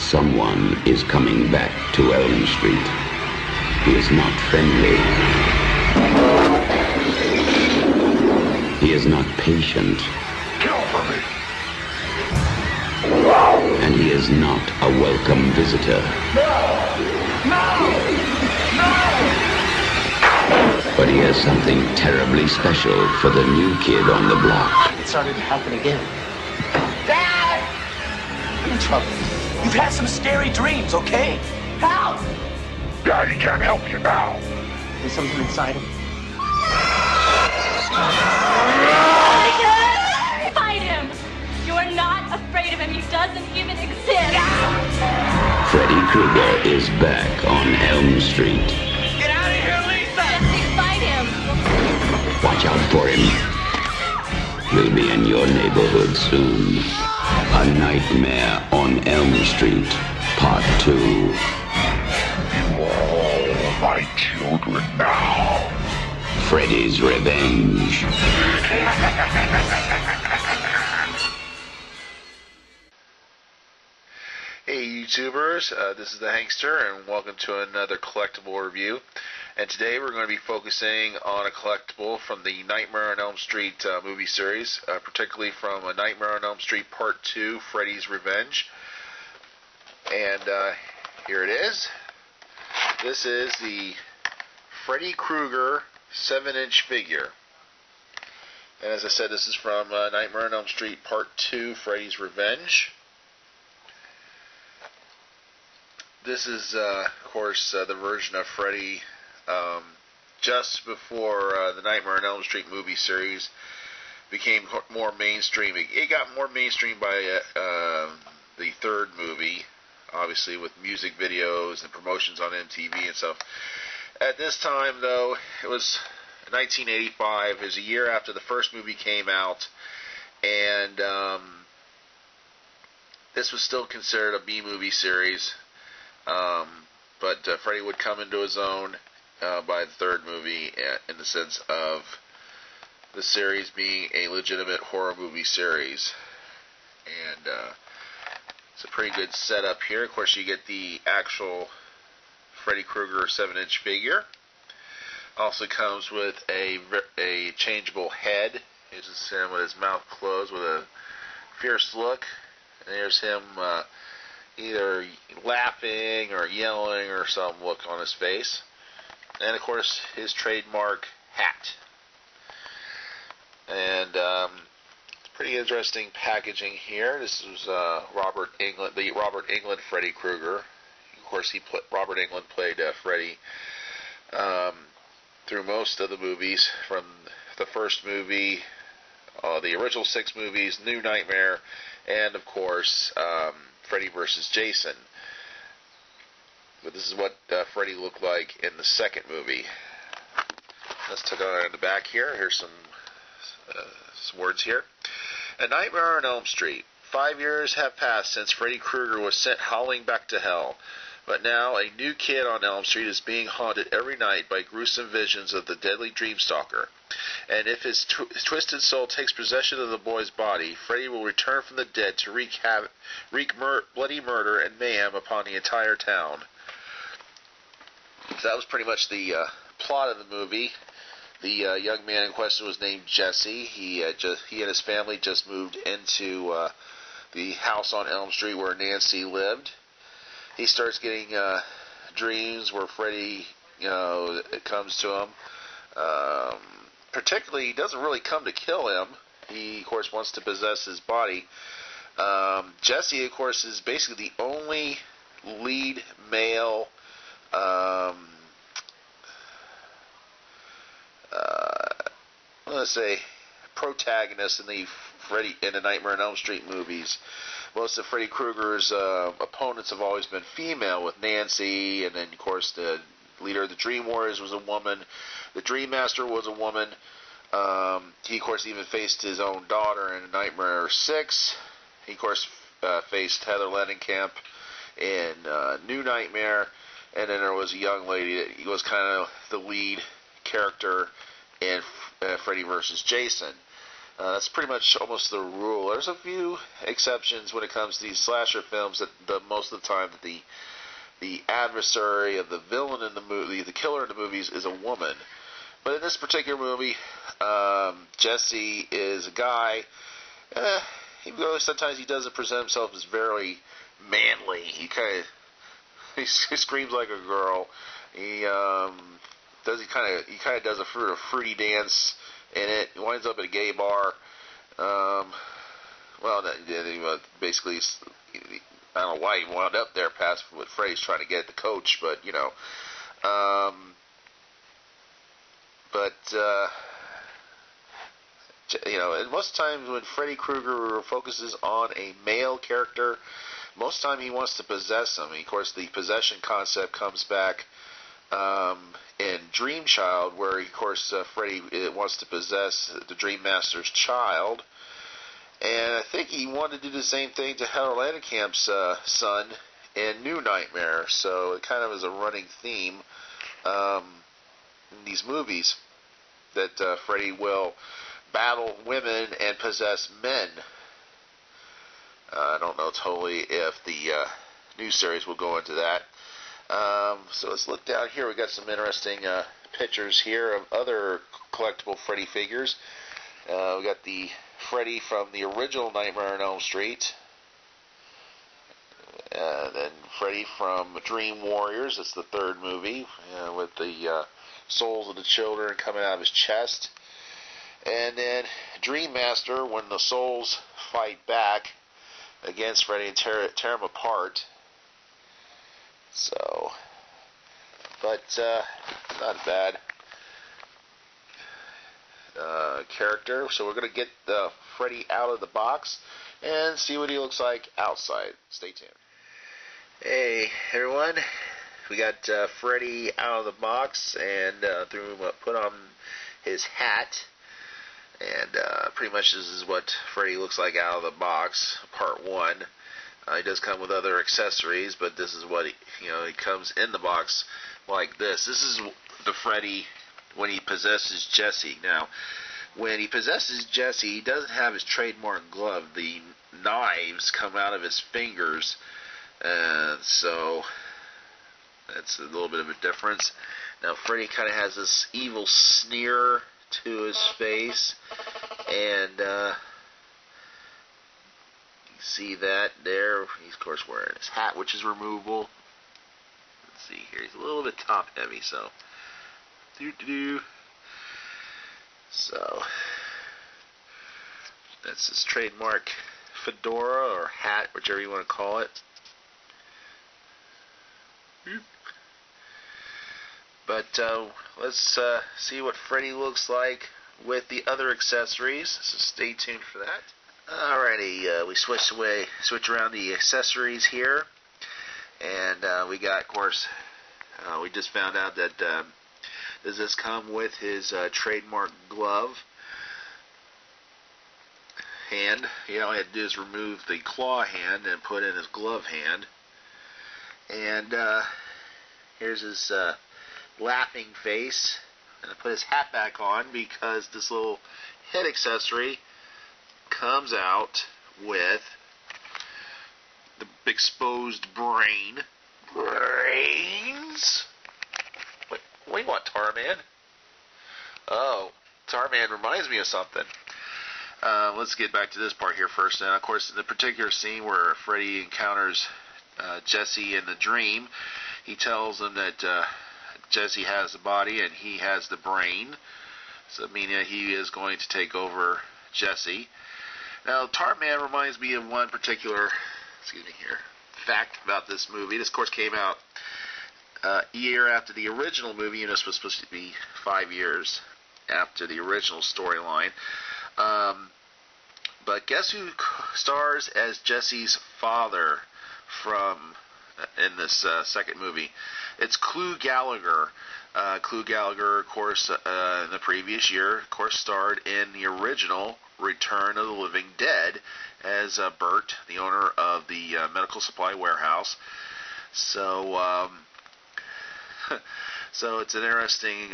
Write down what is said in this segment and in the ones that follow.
Someone is coming back to Elm Street. He is not friendly. He is not patient. Kill for me. And he is not a welcome visitor. But he has something terribly special for the new kid on the block. It started to happen again. Dad! I'm in trouble. You've had some scary dreams, okay? Help! Daddy can't help you now. There's something inside him. Fight him! You are not afraid of him. He doesn't even exist. Freddy Krueger is back on Elm Street. Get out of here, Lisa! Jesse, fight him! Watch out for him. He'll be in your neighborhood soon. A Nightmare on Elm Street, Part 2. You are all my children now. Freddy's Revenge. Hey YouTubers, this is the Hankster and welcome to another collectible review. And today we're going to be focusing on a collectible from the Nightmare on Elm Street movie series, particularly from A Nightmare on Elm Street Part 2, Freddy's Revenge. And here it is. This is the Freddy Krueger 7-inch figure. And as I said, this is from Nightmare on Elm Street Part 2, Freddy's Revenge. This is, of course, the version of Freddy just before the Nightmare on Elm Street movie series became more mainstream. It got more mainstream by the third movie, obviously with music videos and promotions on MTV and stuff. At this time, though, it was 1985. It was a year after the first movie came out, and this was still considered a B-movie series. But Freddy would come into his own by the third movie in the sense of the series being a legitimate horror movie series. And it's a pretty good setup here. Of course, you get the actual Freddy Krueger 7-inch figure. Also comes with a changeable head. Here's him with his mouth closed with a fierce look. And there's him either laughing or yelling or some look on his face. And of course his trademark hat. And it's pretty interesting packaging here. This is the Robert Englund Freddy Krueger. Of course Robert Englund played Freddy through most of the movies, from the first movie, the original 6 movies, New Nightmare, and of course Freddy vs. Jason. But this is what Freddy looked like in the second movie. Let's take it on the back here. Here's some words here. A Nightmare on Elm Street. 5 years have passed since Freddy Krueger was sent howling back to hell. But now a new kid on Elm Street is being haunted every night by gruesome visions of the deadly Dreamstalker. And if his twisted soul takes possession of the boy's body, Freddy will return from the dead to wreak bloody murder and mayhem upon the entire town. So that was pretty much the plot of the movie. The young man in question was named Jesse. He and his family just moved into the house on Elm Street where Nancy lived. He starts getting dreams where Freddy, it comes to him. Particularly, he doesn't really come to kill him. He, of course, wants to possess his body. Jesse, of course, is basically the only lead male let's say protagonist in the Nightmare on Elm Street movies. Most of Freddy Krueger's opponents have always been female, with Nancy, and then of course the leader of the Dream Warriors was a woman. The Dream Master was a woman. He of course even faced his own daughter in Nightmare 6. He of course faced Heather Langenkamp in New Nightmare, and then there was a young lady that was kind of the lead character in Freddy vs. Jason. That's pretty much almost the rule. There's a few exceptions when it comes to these slasher films that most of the time that the adversary of the villain in the movie, the killer in the movies, is a woman. But in this particular movie, Jesse is a guy. Even though sometimes he doesn't present himself as very manly, he he screams like a girl. He kind of does a fruity dance in it. He winds up at a gay bar. Basically, I don't know why he wound up there past what Freddy's trying to get at the coach, but and most times when Freddy Krueger focuses on a male character, most time he wants to possess him. Of course, the possession concept comes back in Dream Child, where of course Freddy wants to possess the Dream Master's child, and I think he wanted to do the same thing to Harold Langenkamp's son in New Nightmare. So it kind of is a running theme in these movies that Freddy will battle women and possess men. I don't know totally if the new series will go into that. So let's look down here. We got some interesting pictures here of other collectible Freddy figures. We got the Freddy from the original Nightmare on Elm Street. Then Freddy from Dream Warriors. That's the third movie, with the souls of the children coming out of his chest. And then Dream Master, when the souls fight back against Freddy and tear him apart. So, but not a bad character. So we're going to get Freddy out of the box and see what he looks like outside. Stay tuned. Hey everyone, we got Freddy out of the box and put on his hat. And pretty much this is what Freddy looks like out of the box, part one. He does come with other accessories, but this is what he comes in the box like this. This is the Freddy when he possesses Jesse. Now, when he possesses Jesse, he doesn't have his trademark glove. The knives come out of his fingers, so that's a little bit of a difference. Now, Freddy kind of has this evil sneer to his face, and you see that there. He's of course wearing his hat, which is removable. Let's see here. He's a little bit top heavy, so so that's his trademark fedora or hat, whichever you want to call it. But let's see what Freddy looks like with the other accessories, so stay tuned for that. Alrighty, we switch around the accessories here, and we got, of course, we just found out that does this come with his trademark glove hand. All he had to do is remove the claw hand and put in his glove hand, and here's his laughing face, and I put his hat back on because this little head accessory comes out with the exposed brain. Brains? What do you want, Tarman? Oh, Tarman reminds me of something. Let's get back to this part here first. And of course, in the particular scene where Freddy encounters Jesse in the dream, he tells him that Jesse has the body and he has the brain, so meaning he is going to take over Jesse. Now, Tarman reminds me of one particular, fact about this movie. This, of course, came out a year after the original movie, and this was supposed to be 5 years after the original storyline. But guess who stars as Jesse's father in this second movie? It's Kruegar. Kruegar, of course, in the previous year, of course, starred in the original Return of the Living Dead as Bert, the owner of the medical supply warehouse. So, so it's an interesting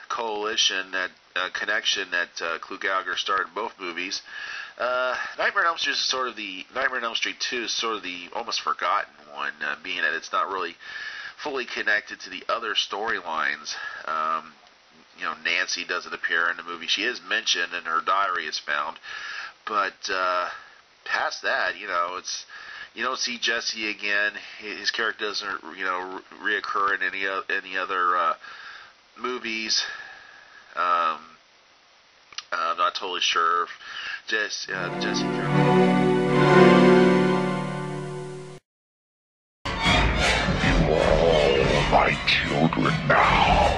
coalition that connection that Kruegar started in both movies. Nightmare on Elm Street is sort of the Nightmare on Elm Street 2 is sort of the almost forgotten one, being that it's not really fully connected to the other storylines. Nancy doesn't appear in the movie. She is mentioned, and her diary is found, but past that, it's you don't see Jesse again. His character doesn't, reoccur in any other movies. I'm not totally sure if Jesse You are all my children now.